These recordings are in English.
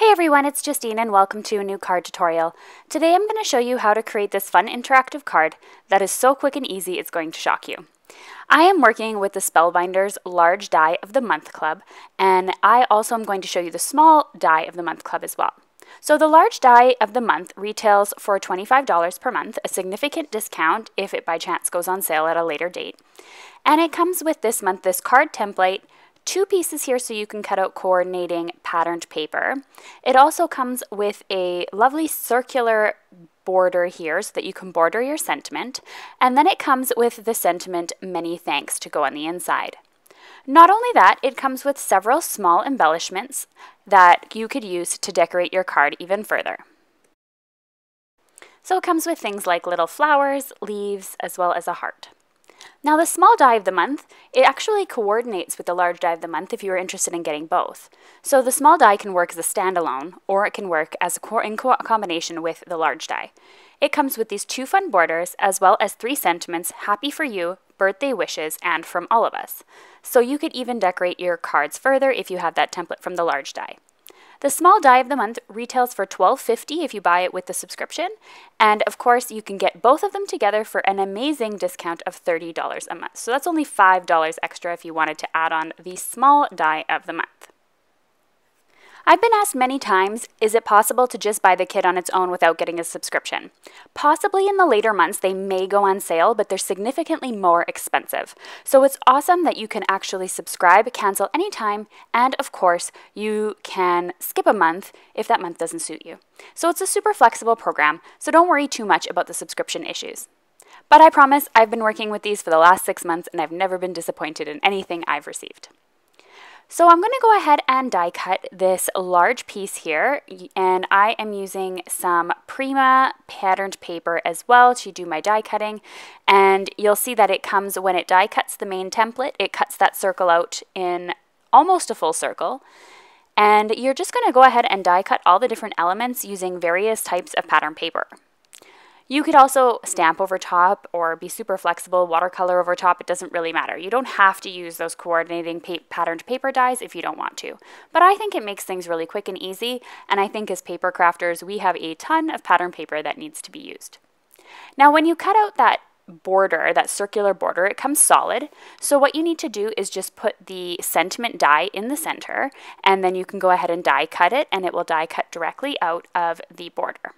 Hey everyone, it's Justine and welcome to a new card tutorial. Today I'm going to show you how to create this fun interactive card that is so quick and easy it's going to shock you. I am working with the Spellbinders Large Die of the Month Club, and I also am going to show you the Small Die of the Month Club as well. So the Large Die of the Month retails for $25 per month, a significant discount if it by chance goes on sale at a later date. And it comes with this month this card template, two pieces here so you can cut out coordinating patterned paper. It also comes with a lovely circular border here so that you can border your sentiment, and then it comes with the sentiment "Many Thanks" to go on the inside. Not only that, it comes with several small embellishments that you could use to decorate your card even further. So it comes with things like little flowers, leaves, as well as a heart. Now the small die of the month, it actually coordinates with the large die of the month if you are interested in getting both. So the small die can work as a standalone, or it can work as in combination with the large die. It comes with these two fun borders, as well as three sentiments: happy for you, birthday wishes, and from all of us. So you could even decorate your cards further if you have that template from the large die. The small die of the month retails for $12.50 if you buy it with the subscription, and of course you can get both of them together for an amazing discount of $30 a month. So that's only $5 extra if you wanted to add on the small die of the month. I've been asked many times, is it possible to just buy the kit on its own without getting a subscription? Possibly in the later months they may go on sale, but they're significantly more expensive. So it's awesome that you can actually subscribe, cancel anytime, and of course you can skip a month if that month doesn't suit you. So it's a super flexible program, so don't worry too much about the subscription issues. But I promise I've been working with these for the last 6 months and I've never been disappointed in anything I've received. So I'm going to go ahead and die cut this large piece here, and I am using some Prima patterned paper as well to do my die cutting, and you'll see that it comes, when it die cuts the main template, it cuts that circle out in almost a full circle, and you're just going to go ahead and die cut all the different elements using various types of pattern paper. You could also stamp over top or be super flexible, watercolor over top, it doesn't really matter. You don't have to use those coordinating patterned paper dies if you don't want to. But I think it makes things really quick and easy, and I think as paper crafters we have a ton of pattern paper that needs to be used. Now when you cut out that border, that circular border, it comes solid. So what you need to do is just put the sentiment die in the center, and then you can go ahead and die cut it, and it will die cut directly out of the border.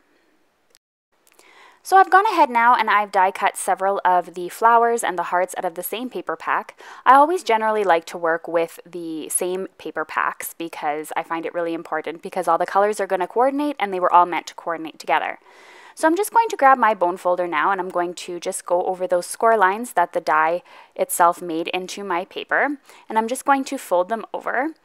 So I've gone ahead now and I've die cut several of the flowers and the hearts out of the same paper pack. I always generally like to work with the same paper packs because I find it really important, because all the colors are going to coordinate and they were all meant to coordinate together. So I'm just going to grab my bone folder now and I'm going to just go over those score lines that the die itself made into my paper, and I'm just going to fold them over.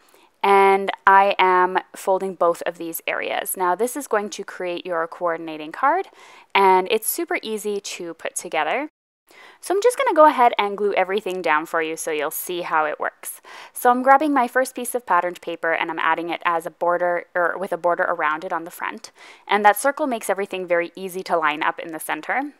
And I am folding both of these areas. Now this is going to create your coordinating card, and it's super easy to put together. So I'm just going to go ahead and glue everything down for you so you'll see how it works. So I'm grabbing my first piece of patterned paper and I'm adding it as a border, or with a border around it on the front. And that circle makes everything very easy to line up in the center.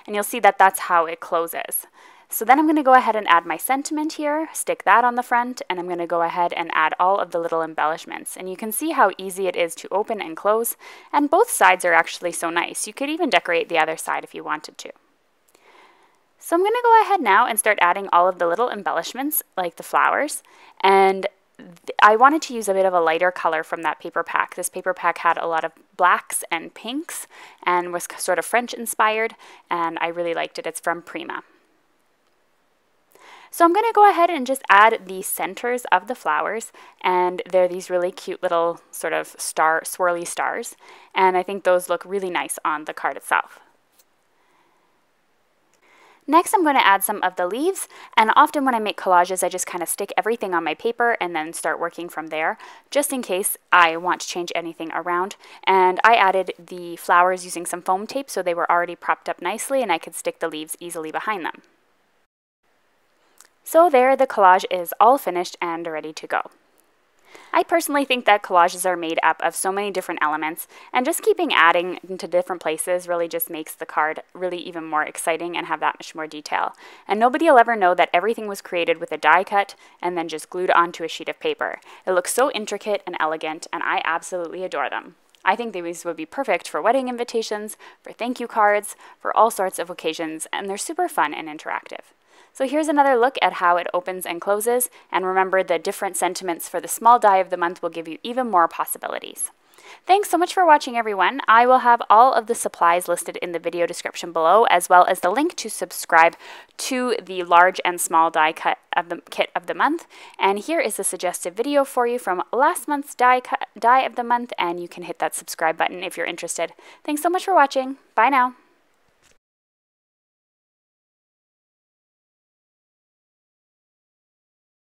And you'll see that that's how it closes. So then I'm going to go ahead and add my sentiment here, stick that on the front, and I'm going to go ahead and add all of the little embellishments. And you can see how easy it is to open and close, and both sides are actually so nice. You could even decorate the other side if you wanted to. So I'm going to go ahead now and start adding all of the little embellishments, like the flowers, and I wanted to use a bit of a lighter color from that paper pack. This paper pack had a lot of blacks and pinks and was sort of French inspired, and I really liked it. It's from Prima. So I'm going to go ahead and just add the centers of the flowers, and they're these really cute little sort of swirly stars, and I think those look really nice on the card itself. Next I'm going to add some of the leaves, and often when I make collages I just kind of stick everything on my paper and then start working from there, just in case I want to change anything around. And I added the flowers using some foam tape so they were already propped up nicely and I could stick the leaves easily behind them. So there, the collage is all finished and ready to go. I personally think that collages are made up of so many different elements, and just keeping adding into different places really just makes the card really even more exciting and have that much more detail. And nobody will ever know that everything was created with a die cut and then just glued onto a sheet of paper. It looks so intricate and elegant, and I absolutely adore them. I think these would be perfect for wedding invitations, for thank you cards, for all sorts of occasions, and they're super fun and interactive. So here's another look at how it opens and closes, and remember the different sentiments for the small die of the month will give you even more possibilities. Thanks so much for watching, everyone. I will have all of the supplies listed in the video description below, as well as the link to subscribe to the large and small die cut of the kit of the month. And here is a suggested video for you from last month's die of the month, and you can hit that subscribe button if you're interested. Thanks so much for watching. Bye now.